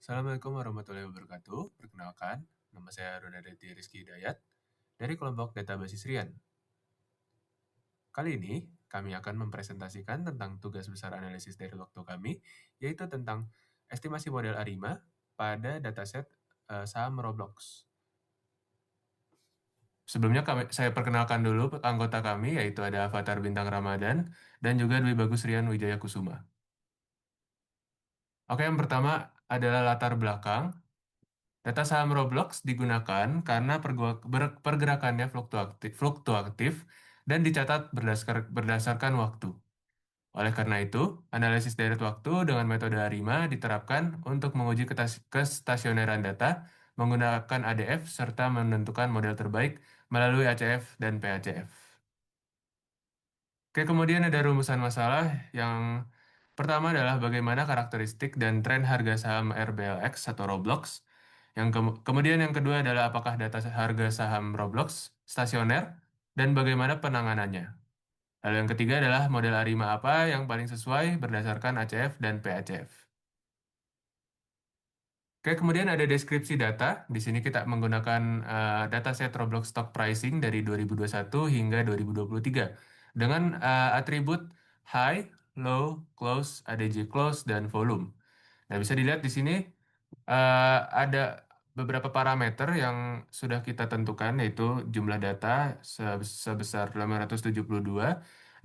Assalamualaikum warahmatullahi wabarakatuh. Perkenalkan, nama saya Ronadati Rizky Hidayat dari kelompok Data Basis Rian. Kali ini, kami akan mempresentasikan tentang tugas besar analisis dari waktu kami, yaitu tentang estimasi model ARIMA pada dataset saham Roblox. Sebelumnya saya perkenalkan dulu anggota kami, yaitu ada Avatar Bintang Ramadan dan juga Dwi Bagus Rian Wijaya Kusuma. Oke, yang pertama adalah latar belakang. Data saham Roblox digunakan karena pergerakannya fluktuatif dan dicatat berdasarkan waktu. Oleh karena itu, analisis deret waktu dengan metode ARIMA diterapkan untuk menguji kestasioneran data menggunakan ADF serta menentukan model terbaik melalui ACF dan PACF. Oke, kemudian ada rumusan masalah yang pertama adalah bagaimana karakteristik dan tren harga saham RBLX atau Roblox. Kemudian yang kedua adalah apakah data harga saham Roblox stasioner dan bagaimana penanganannya. Lalu yang ketiga adalah model ARIMA apa yang paling sesuai berdasarkan ACF dan PACF. Oke, kemudian ada deskripsi data. Di sini kita menggunakan dataset Roblox Stock Pricing dari 2021 hingga 2023 dengan atribut high, low, close, ADJ close, dan volume. Nah, bisa dilihat di sini ada beberapa parameter yang sudah kita tentukan, yaitu jumlah data sebesar 872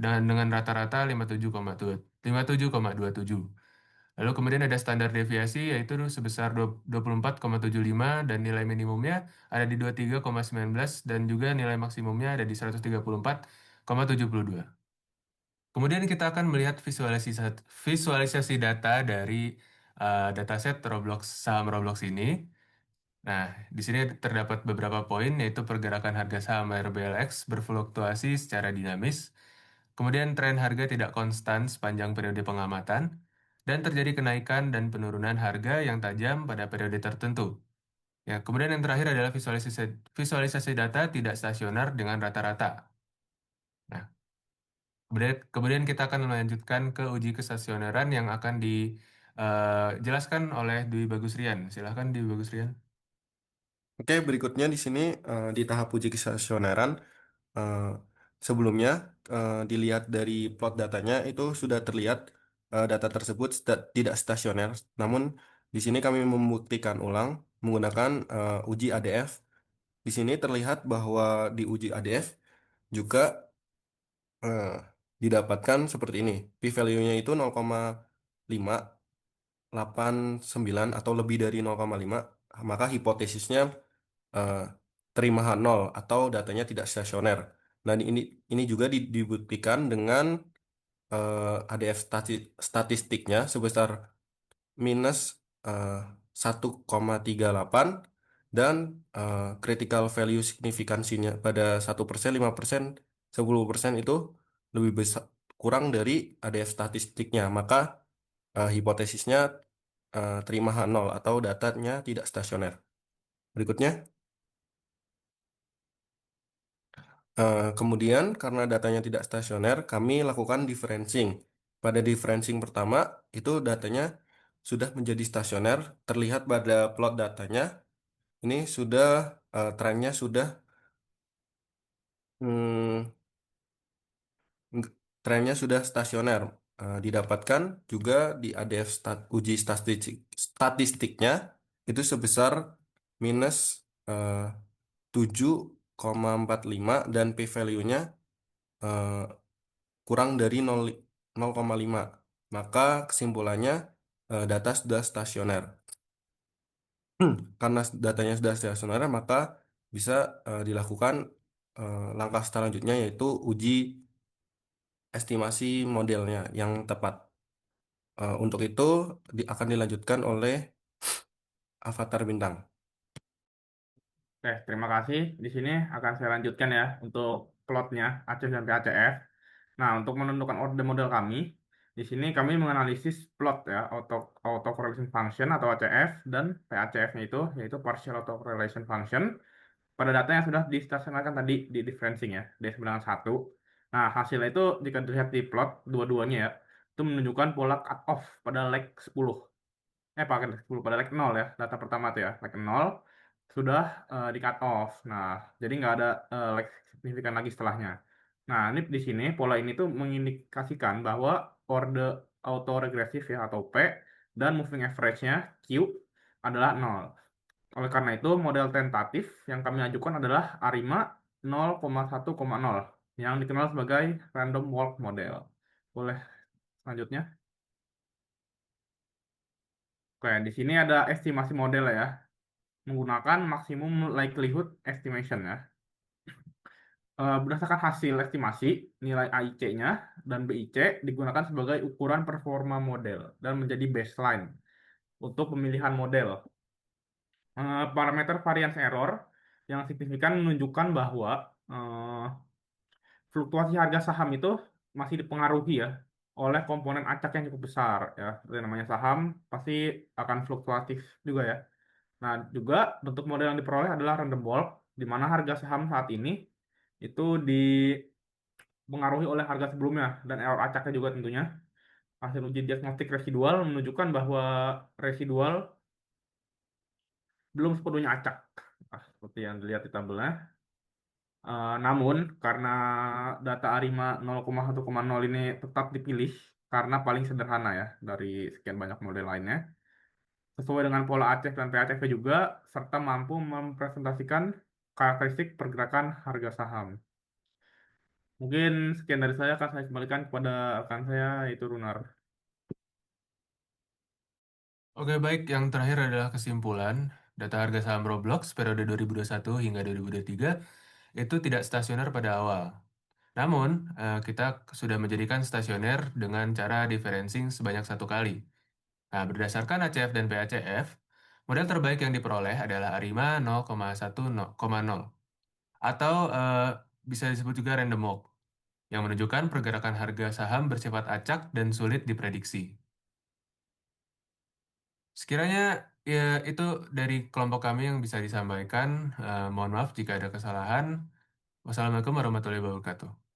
dan dengan rata-rata 57,27. Lalu kemudian ada standar deviasi yaitu sebesar 24,75 dan nilai minimumnya ada di 23,19 dan juga nilai maksimumnya ada di 134,72. Kemudian kita akan melihat visualisasi data dari dataset Roblox saham Roblox ini. Nah, di sini terdapat beberapa poin yaitu pergerakan harga saham RBLX berfluktuasi secara dinamis. Kemudian tren harga tidak konstan sepanjang periode pengamatan dan terjadi kenaikan dan penurunan harga yang tajam pada periode tertentu. Ya, kemudian yang terakhir adalah visualisasi data tidak stasioner dengan rata-rata. Nah, kemudian kita akan melanjutkan ke uji kestasioneran yang akan dijelaskan oleh Dwi Bagus Rian. Silahkan Dwi Bagus Rian. Oke, berikutnya di sini di tahap uji kesesioneran, eh, sebelumnya dilihat dari plot datanya itu sudah terlihat data tersebut tidak stasioner. Namun di sini kami membuktikan ulang menggunakan uji ADF. Di sini terlihat bahwa di uji ADF juga eh, didapatkan seperti ini. P-value-nya itu 0,589 atau lebih dari 0,5, maka hipotesisnya eh, terima H0 atau datanya tidak stasioner. Dan ini juga dibuktikan dengan ADF statistiknya sebesar minus eh, 1,38 dan critical value signifikansinya pada 1%, 5%, 10% itu lebih besar kurang dari ADF statistiknya. Maka hipotesisnya terima H0 atau datanya tidak stasioner. Berikutnya. Kemudian, karena datanya tidak stasioner, kami lakukan differencing. Pada differencing pertama, itu datanya sudah menjadi stasioner. Terlihat pada plot datanya, ini sudah trennya sudah hmm, stasioner. Didapatkan juga di ADF uji statistiknya itu sebesar minus eh, 7,45 dan p-value-nya kurang dari 0,5. Maka kesimpulannya data sudah stasioner. Karena datanya sudah stasioner, maka bisa dilakukan langkah selanjutnya yaitu uji estimasi modelnya yang tepat. Untuk itu akan dilanjutkan oleh avatar bintang. Oke, terima kasih. Di sini akan saya lanjutkan ya untuk plotnya ACF dan PACF. Nah, untuk menentukan order model kami, di sini kami menganalisis plot ya, autocorrelation function atau ACF dan PACF-nya itu yaitu partial autocorrelation function pada data yang sudah distasionerkan tadi di differencing ya, D91. Nah, hasilnya itu jika dilihat di plot dua-duanya ya, itu menunjukkan pola cut off pada leg 10. pakai leg 10 pada leg 0 ya, data pertama tuh ya, leg 0 sudah di cut off. Nah, jadi nggak ada leg signifikan lagi setelahnya. Nah, ini di sini pola ini tuh mengindikasikan bahwa order auto regresif ya atau P dan moving average-nya Q adalah 0. Oleh karena itu, model tentatif yang kami ajukan adalah ARIMA 0,1,0 yang dikenal sebagai random walk model. Boleh selanjutnya? Oke, di sini ada estimasi model ya, menggunakan maksimum likelihood estimation ya. Berdasarkan hasil estimasi, nilai AIC-nya dan BIC digunakan sebagai ukuran performa model dan menjadi baseline untuk pemilihan model. Parameter variance error yang signifikan menunjukkan bahwa eh, fluktuasi harga saham itu masih dipengaruhi ya oleh komponen acak yang cukup besar ya. Seperti namanya saham pasti akan fluktuatif juga ya. Nah, juga bentuk model yang diperoleh adalah random walk, di mana harga saham saat ini itu dipengaruhi oleh harga sebelumnya dan error acaknya juga tentunya. Hasil uji diagnostik residual menunjukkan bahwa residual belum sepenuhnya acak. Seperti yang dilihat di tabelnya. Namun, karena data ARIMA 0,1,0 ini tetap dipilih karena paling sederhana ya dari sekian banyak model lainnya, sesuai dengan pola ACF dan PACF juga, serta mampu mempresentasikan karakteristik pergerakan harga saham. Mungkin sekian dari saya, akan saya kembalikan kepada rekan saya, yaitu Runar. Oke, baik. Yang terakhir adalah kesimpulan. Data harga saham Roblox periode 2021 hingga 2023 itu tidak stasioner pada awal. Namun, kita sudah menjadikan stasioner dengan cara differencing sebanyak 1 kali. Nah, berdasarkan ACF dan PACF, model terbaik yang diperoleh adalah ARIMA 0,1,0 atau bisa disebut juga random walk yang menunjukkan pergerakan harga saham bersifat acak dan sulit diprediksi. Sekiranya ya itu dari kelompok kami yang bisa disampaikan. Mohon maaf jika ada kesalahan. Wassalamualaikum warahmatullahi wabarakatuh.